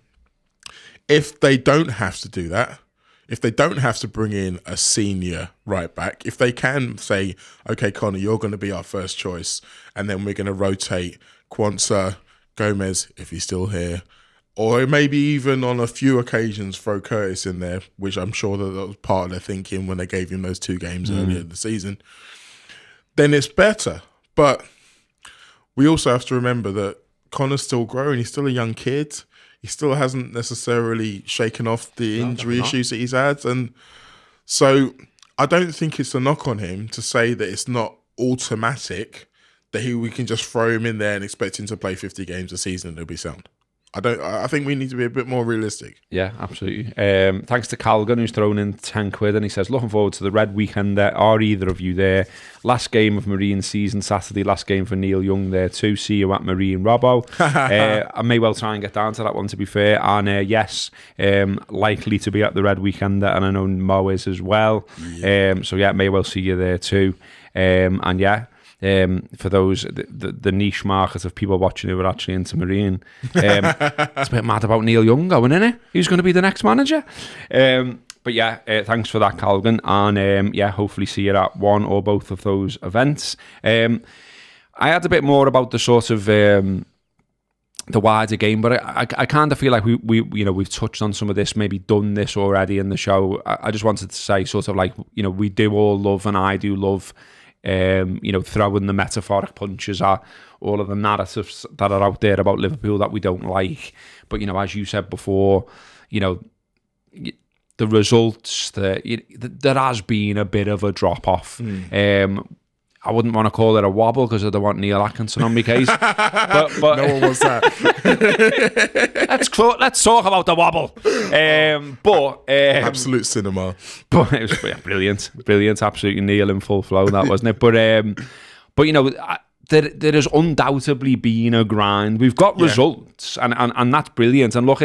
if they don't have to do that, if they don't have to bring in a senior right back, if they can say, okay, Connor, you're going to be our first choice, and then we're going to rotate Quansah, Gomez, if he's still here, or maybe even on a few occasions throw Curtis in there, which I'm sure that was part of their thinking when they gave him those 2 games earlier in the season, then it's better. But we also have to remember that Connor's still growing. He's still a young kid. He still hasn't necessarily shaken off the injury issues that he's had. And so I don't think it's a knock on him to say that it's not automatic that we can just throw him in there and expect him to play 50 games a season and he'll be sound. I think we need to be a bit more realistic. Yeah, absolutely. Thanks to Calgan, who's thrown in 10 quid, and he says, looking forward to the Red Weekend there. Are either of you there? Last game of Marine season, Saturday, last game for Neil Young there too. See you at Marine, Robbo. I may well try and get down to that one, to be fair. And yes, likely to be at the Red Weekend there, and I know Mo is as well. Yeah. So yeah, may well see you there too. And yeah, for those the niche market of people watching who are actually into Marine, it's a bit mad about Neil Young going, isn't it? Who's going to be the next manager? But yeah, thanks for that, Calgan, and yeah, hopefully see you at one or both of those events. I had a bit more about the sort of the wider game, but I kind of feel like we've touched on some of this, maybe done this already in the show. I just wanted to say sort of like, we do all love, and I do love, throwing the metaphoric punches at all of the narratives that are out there about Liverpool that we don't like. But, as you said before, the results, there has been a bit of a drop-off. I wouldn't want to call it a wobble because I don't want Neil Atkinson on my case. but no one wants that. Let's talk about the wobble. Absolute cinema. But it was brilliant, absolutely Neil in full flow. That wasn't it. But there has undoubtedly been a grind. We've got results, and that's brilliant. And look,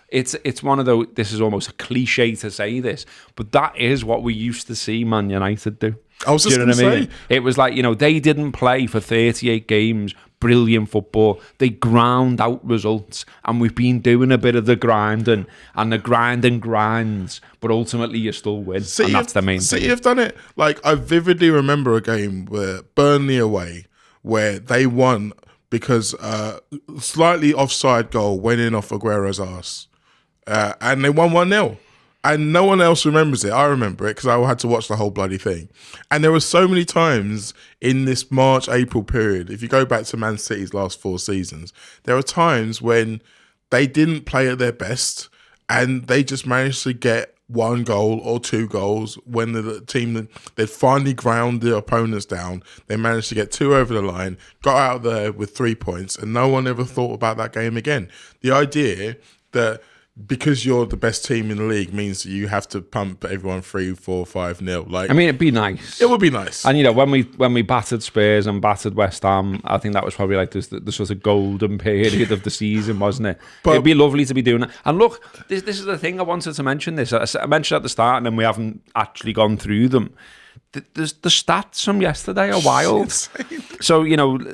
it's one of those. This is almost a cliche to say this, but that is what we used to see Man United do. I was just going to say, it was like, they didn't play for 38 games. Brilliant football. They ground out results, and we've been doing a bit of the grinding, and the grinding grinds, but ultimately you still win, and that's the main thing. City have done it. Like, I vividly remember a game where Burnley away, where they won because slightly offside goal went in off Aguero's arse, and they won 1-0. And no one else remembers it. I remember it because I had to watch the whole bloody thing. And there were so many times in this March-April period, if you go back to Man City's last 4 seasons, there are times when they didn't play at their best and they just managed to get 1 goal or 2 goals when the team, they'd finally ground the opponents down. They managed to get 2 over the line, got out there with 3 points, and no one ever thought about that game again. The idea that because you're the best team in the league means that you have to pump everyone 3, 4, 5-0. Like, I mean, it'd be nice. It would be nice. And when we battered Spurs and battered West Ham, I think that was probably like the sort of golden period of the season, wasn't it? But it'd be lovely to be doing it. And look, this is the thing I wanted to mention. This I mentioned at the start, and then we haven't actually gone through them. The stats from yesterday are wild. So,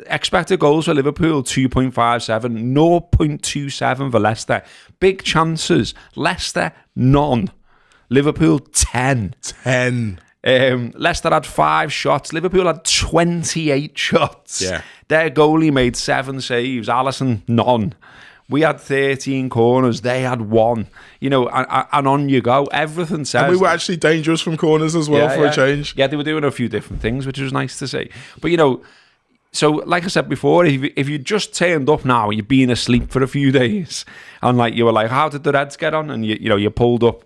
expected goals for Liverpool, 2.57, 0.27 for Leicester. Big chances. Leicester, none. Liverpool, 10. Leicester had 5 shots. Liverpool had 28 shots. Yeah. Their goalie made 7 saves. Alisson, none. We had 13 corners. They had 1. And on you go. Everything says. And we were actually dangerous from corners as well for a change. Yeah, they were doing a few different things, which was nice to see. But, so like I said before, if you just turned up now, you've been asleep for a few days, and like you were like, how did the Reds get on? And you pulled up,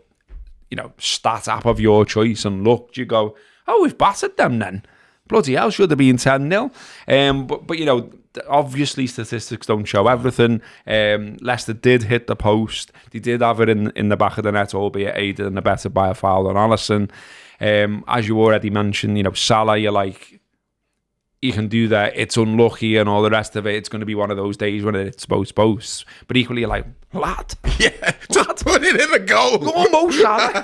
stat app of your choice and looked, you go, oh, we've battered them then. Bloody hell, should have been 10-0. But obviously statistics don't show everything. Leicester did hit the post. They did have it in the back of the net, albeit aided and abetted by a foul on Alisson. As you already mentioned, Salah, you're like, you can do that. It's unlucky and all the rest of it. It's going to be one of those days when it's both. But equally, you're like, lad. Yeah, just put it in the goal. Go on, Mo Salah.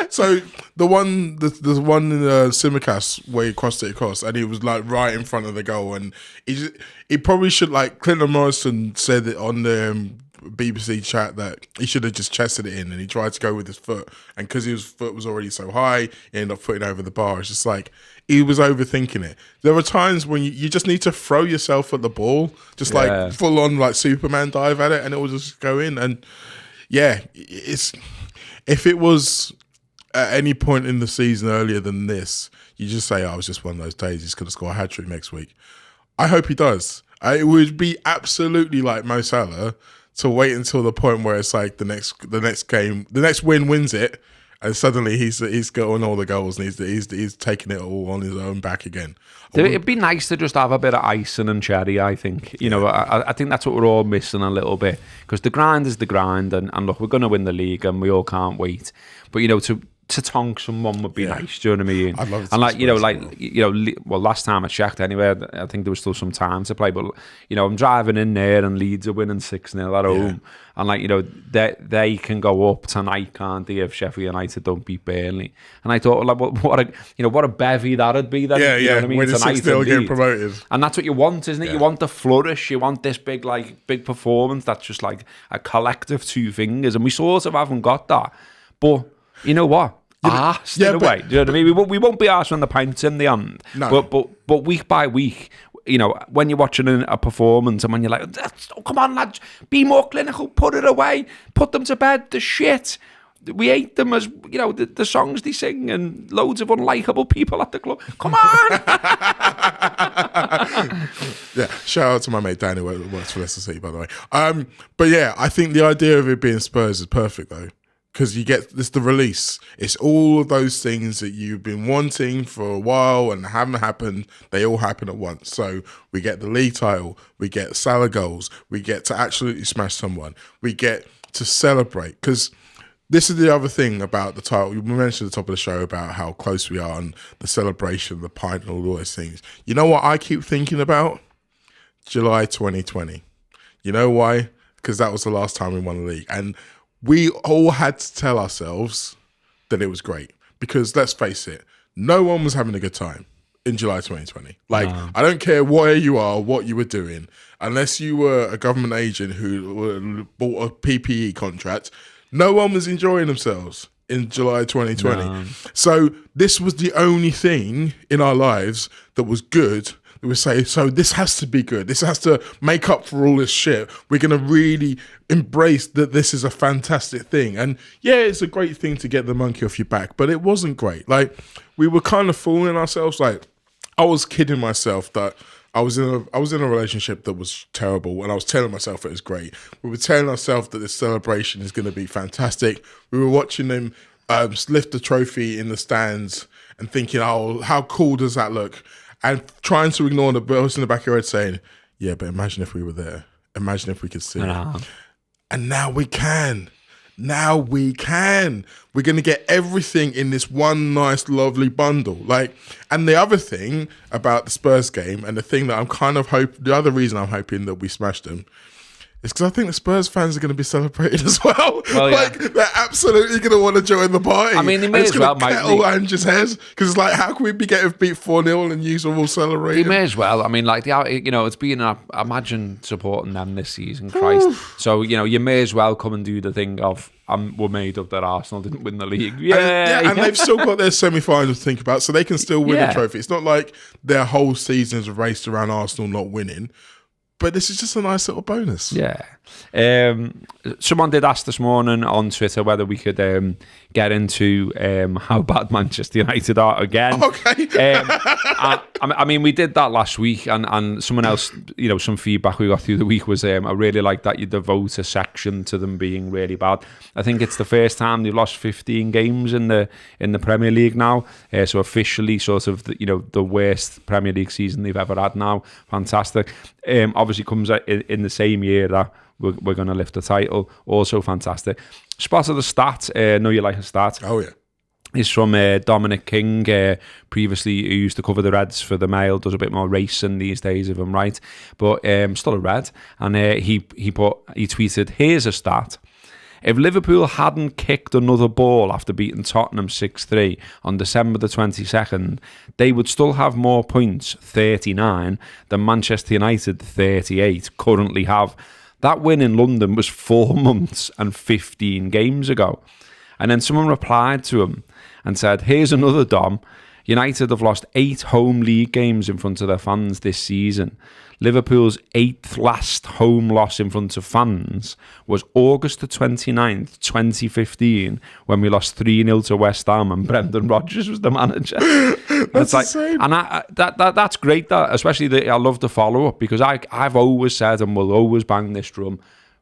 So the one in the Simicast where he crossed it across, and he was like right in front of the goal, and he probably should, like Clinton Morrison said it on the BBC chat, that he should have just chested it in, and he tried to go with his foot, and because his foot was already so high, he ended up putting over the bar. It's just like he was overthinking it. There are times when you just need to throw yourself at the ball, just like full on like Superman dive at it, and it will just go in. And if it was at any point in the season earlier than this, you just say, oh, it was just one of those days, he's going to score a hat-trick next week. I hope he does. It would be absolutely like Mo Salah to wait until the point where it's like the next game, the next win wins it, and suddenly he's got all the goals and he's taking it all on his own back again. It'd be nice to just have a bit of icing and cherry, I think. I think that's what we're all missing a little bit, because the grind is the grind, and look, we're going to win the league and we all can't wait. But, to tonk someone would be nice. Do you know what I mean? I'd love it. And well, last time I checked anyway, I think there was still some time to play. But I'm driving in there and Leeds are winning 6-0 at home, and they can go up tonight, can't they? If Sheffield United don't beat Burnley, and I thought, what a bevy that'd be. Then, you know what I mean? Winning 6-0 getting promoted, and that's what you want, isn't it? Yeah. You want the flourish. You want this big performance that's just like a collective 2 fingers, and we sort of haven't got that. But you know what? Arsed in a way. Do you know what I mean? We won't be arsed when the pint's in the end. No. But week by week, when you're watching a performance and when you're like, oh, come on, lads, be more clinical, put it away, put them to bed, the shit. We hate them as, the songs they sing and loads of unlikable people at the club. Come on! Yeah, shout out to my mate Danny, who works for Leicester City, by the way. But yeah, I think the idea of it being Spurs is perfect, though. Because you get this, the release. It's all of those things that you've been wanting for a while and haven't happened. They all happen at once. So we get the league title. We get Salah goals. We get to absolutely smash someone. We get to celebrate. Because This is the other thing about the title. We mentioned at the top of the show about how close we are and the celebration, the pint, and all those things. You know what I keep thinking about? July 2020. You know why? Because that was the last time we won the league. And we all had to tell ourselves that it was great. Because let's face it, no one was having a good time in July 2020. Like, I don't care where you are, what you were doing, unless you were a government agent who bought a PPE contract, no one was enjoying themselves in July 2020. No. So this was the only thing in our lives that was good. That we say, so this has to be good. This has to make up for all this shit. We're going to really embrace that this is a fantastic thing. And yeah, it's a great thing to get the monkey off your back, but it wasn't great. Like, we were kind of fooling ourselves. Like, I was kidding myself that I was in a relationship that was terrible, and I was telling myself it was great. We were telling ourselves that this celebration is going to be fantastic. We were watching them lift the trophy in the stands and thinking, oh, how cool does that look? And trying to ignore the voice in the back of your head saying, yeah, but imagine if we were there. Imagine if we could see it. And now we can. Now we can. We're going to get everything in this one nice, lovely bundle. Like, and the other thing about the Spurs game, and the thing that I'm kind of the other reason I'm hoping that we smashed them, is because I think the Spurs fans are going to be celebrated as well. Like, they're absolutely going to want to join the party. I mean, they may as well, mate. Kettle Ange's head, because it's like, how can we be getting beat 4-0 and use all celebrating? They may as well. I mean, like, it's been, imagine supporting them this season, Christ. So, you may as well come and do the thing of, we're made up that Arsenal didn't win the league. And they've still got their semi-finals to think about, so they can still win a trophy. It's not like their whole season is raced around Arsenal not winning. But this is just a nice little bonus. Yeah. Someone did ask this morning on Twitter whether we could get into how bad Manchester United are again. Okay. I mean, we did that last week, and someone else, some feedback we got through the week was I really like that you devote a section to them being really bad. I think it's the first time they've lost 15 games in the Premier League now. So officially, sort of the worst Premier League season they've ever had now. Fantastic. Obviously comes in the same year that we're going to lift the title. Also fantastic. Spot of the stat. Know you like a stat. Oh, yeah. Is from Dominic King, previously who used to cover the Reds for the Mail, does a bit more racing these days, if I'm right, but still a Red. And he tweeted, here's a stat. If Liverpool hadn't kicked another ball after beating Tottenham 6-3 on December the 22nd, they would still have more points, 39, than Manchester United, 38, currently have. That win in London was 4 months and 15 games ago. And then someone replied to him and said, here's another Dom. United have lost 8 home league games in front of their fans this season. Liverpool's 8th last home loss in front of fans was August the 29th, 2015, when we lost 3-0 to West Ham and Brendan Rodgers was the manager. That's insane. And that's great, that, especially I love the follow-up, because I've always said and will always bang this drum,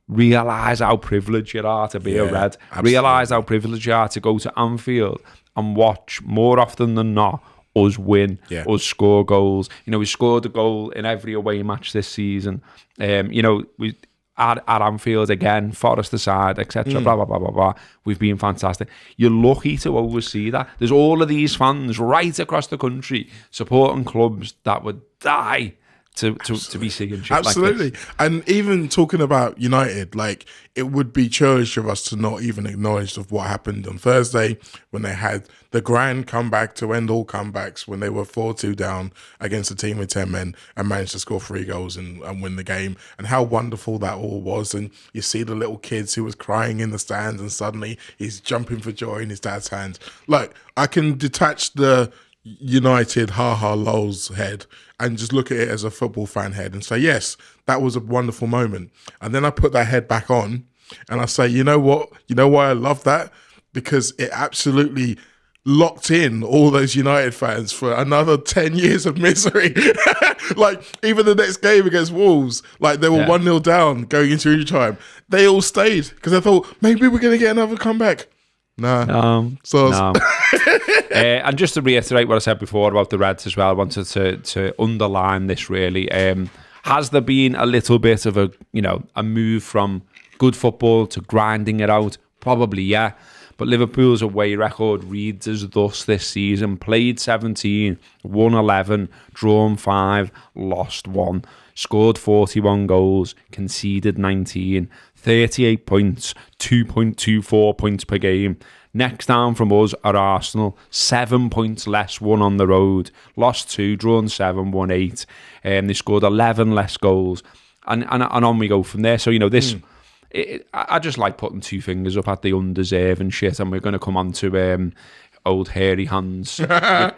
realise how privileged you are to be a Red. Realise how privileged you are to go to Anfield and watch, more often than not, us win, us score goals. We scored a goal in every away match this season. We at Anfield again, Forest aside, etc. Blah blah blah blah blah. We've been fantastic. You're lucky to always see that. There's all of these fans right across the country supporting clubs that would die to be seeing shit absolutely like this. And even talking about United, like, it would be churlish of us to not even acknowledge of what happened on Thursday when they had the grand comeback to end all comebacks, when they were 4-2 down against a team with 10 men and managed to score 3 goals and win the game, and how wonderful that all was. And you see the little kids who was crying in the stands, and suddenly he's jumping for joy in his dad's hands. Like, I can detach the United ha-ha lols head and just look at it as a football fan head and say, yes, that was a wonderful moment. And then I put that head back on and I say, you know what? You know why I love that? Because it absolutely locked in all those United fans for another 10 years of misery. Like, even the next game against Wolves, like, they were 1-0 down going into injury time. They all stayed because they thought, maybe we're going to get another comeback. No. And just to reiterate what I said before about the Reds as well, I wanted to underline this really. Has there been a little bit of a move from good football to grinding it out? Probably, yeah. But Liverpool's away record reads as thus this season: played 17, won 11, drawn 5, lost 1, scored 41 goals, conceded 19, 38 points, 2.24 points per game. Next down from us are Arsenal, 7 points less, won on the road, lost 2, drawn 7, won 8. They scored 11 less goals, and on we go from there. So, this... I just like putting two fingers up at the undeserving shit, and we're going to come on to old hairy hands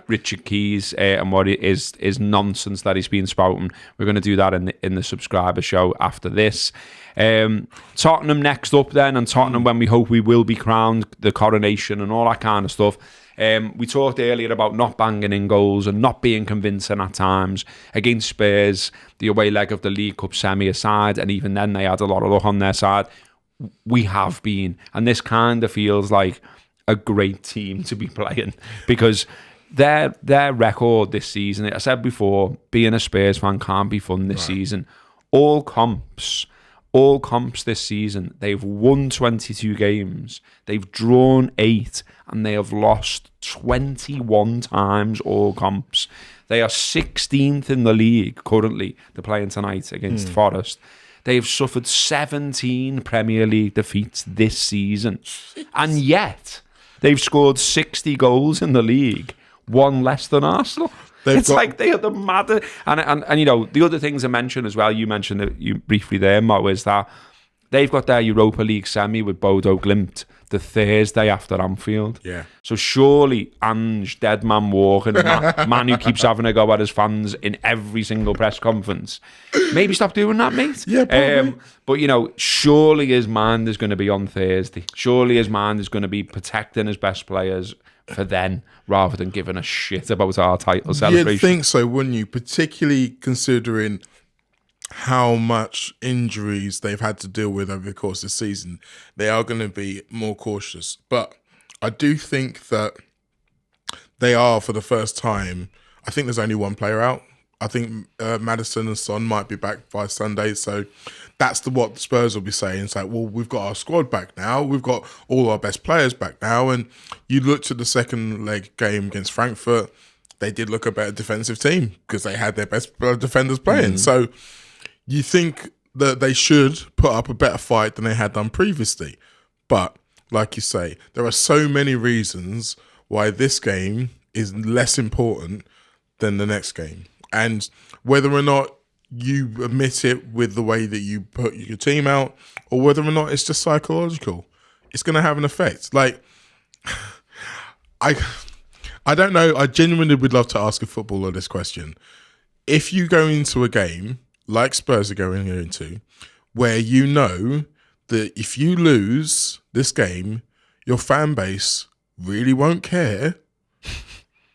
Richard Keys and what it is nonsense that he's been spouting. We're going to do that in the subscriber show after this. Tottenham next up then, and Tottenham when we hope we will be crowned, the coronation and all that kind of stuff. We talked earlier about not banging in goals and not being convincing at times against Spurs, the away leg of the League Cup semi aside, and even then they had a lot of luck on their side. We have been, and this kind of feels like a great team to be playing, because their record this season, I said before, being a Spurs fan can't be fun this season. All comps this season, they've won 22 games, they've drawn 8, and they have lost 21 times all comps. They are 16th in the league currently. They're playing tonight against Forest. They've suffered 17 Premier League defeats this season. And yet, they've scored 60 goals in the league, one less than Arsenal. Like they are the maddest. And the other things I mentioned as well, you mentioned it you briefly there, Mo, is that they've got their Europa League semi with Bodo Glimt the Thursday after Anfield. Yeah. So surely Ange, dead man walking, man who keeps having a go at his fans in every single press conference, maybe stop doing that, mate. Yeah, probably. But surely his mind is going to be on Thursday. Surely his mind is going to be protecting his best players for then, rather than giving a shit about our title celebration. You'd think so, wouldn't you? Particularly considering how much injuries they've had to deal with over the course of the season. They are going to be more cautious. But I do think that they are, for the first time, I think there's only one player out. I think Maddison and Son might be back by Sunday. So that's what the Spurs will be saying. It's like, well, we've got our squad back now. We've got all our best players back now. And you looked at the second leg game against Frankfurt, they did look a better defensive team because they had their best defenders playing. So you think that they should put up a better fight than they had done previously. But like you say, there are so many reasons why this game is less important than the next game. And whether or not you admit it with the way that you put your team out, or whether or not it's just psychological, it's going to have an effect. Like, I don't know. I genuinely would love to ask a footballer this question. If you go into a game like Spurs are going into, where you know that if you lose this game, your fan base really won't care,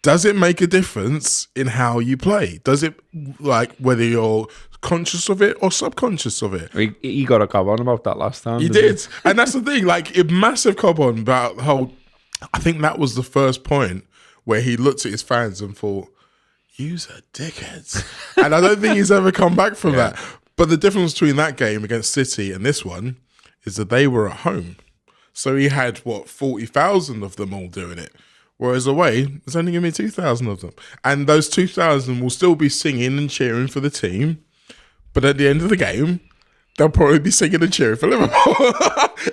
does it make a difference in how you play? Does it, like, whether you're conscious of it or subconscious of it? He got a cob on about that last time. He did. And that's the thing, like, a massive cob on about the whole, I think that was the first point where he looked at his fans and thought, "Yous are dickheads." And I don't think he's ever come back from that. But the difference between that game against City and this one is that they were at home. So he had, 40,000 of them all doing it. Whereas away, there's only going to be 2,000 of them. And those 2,000 will still be singing and cheering for the team. But at the end of the game, they'll probably be singing and cheering for Liverpool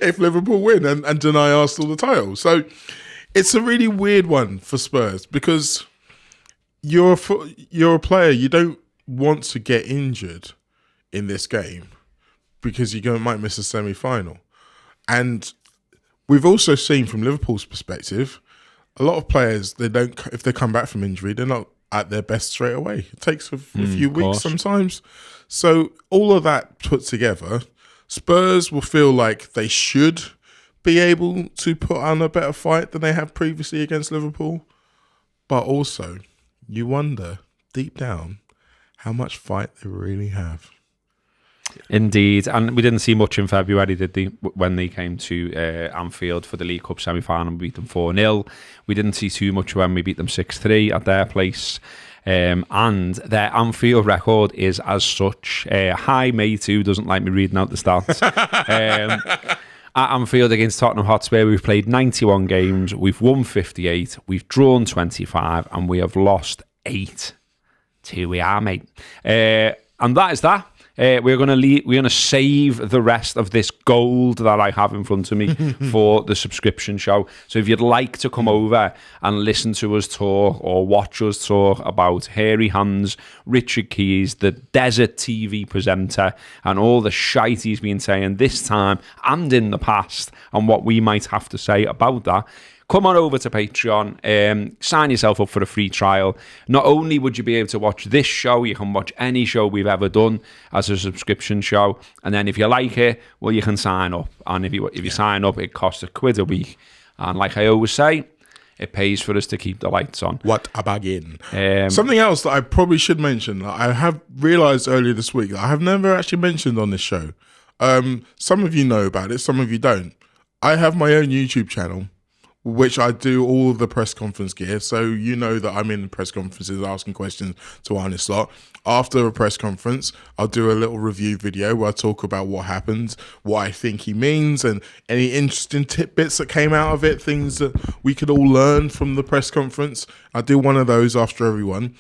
if Liverpool win and deny Arsenal the title. So it's a really weird one for Spurs because you're a player. You don't want to get injured in this game because you might miss a semi-final. And we've also seen from Liverpool's perspective, a lot of players, if they come back from injury, they're not at their best straight away. It takes a few weeks sometimes. So all of that put together, Spurs will feel like they should be able to put on a better fight than they have previously against Liverpool. But also, you wonder, deep down, how much fight they really have. Indeed, and we didn't see much in February, did they? When they came to Anfield for the League Cup semi-final, we beat them 4-0. We didn't see too much when we beat them 6-3 at their place. And their Anfield record is as such. Hi, mate, who doesn't like me reading out the stats. At Anfield against Tottenham Hotspur, we've played 91 games, we've won 58, we've drawn 25, and we have lost 8. Here we are, mate. And that is that. We're gonna save the rest of this gold that I have in front of me for the subscription show. So if you'd like to come over and listen to us talk or watch us talk about Hairy Hands, Richard Keys, the desert TV presenter, and all the shite he's been saying this time and in the past, and what we might have to say about that, come on over to Patreon, sign yourself up for a free trial. Not only would you be able to watch this show, you can watch any show we've ever done as a subscription show. And then if you like it, well, you can sign up. And if you sign up, it costs £1 a week. And like I always say, it pays for us to keep the lights on. What a bargain. Something else that I probably should mention, that I have realised earlier this week, that I have never actually mentioned on this show. Some of you know about it, some of you don't. I have my own YouTube channel, which I do all of the press conference gear. So you know that I'm in press conferences asking questions to Arne Slot. After a press conference, I'll do a little review video where I talk about what happened, what I think he means, and any interesting tidbits that came out of it, things that we could all learn from the press conference. I do one of those after everyone.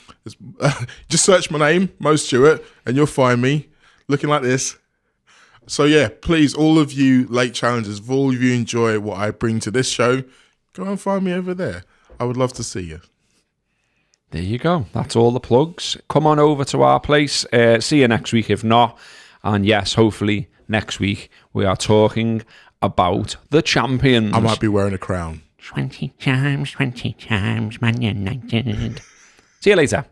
Just search my name, Mo Stewart, and you'll find me looking like this. So yeah, please, all of you late challengers, if all of you enjoy what I bring to this show, go and find me over there. I would love to see you. There you go. That's all the plugs. Come on over to our place. See you next week if not. And yes, hopefully next week we are talking about the champions. I might be wearing a crown. 20 times, Man United. See you later.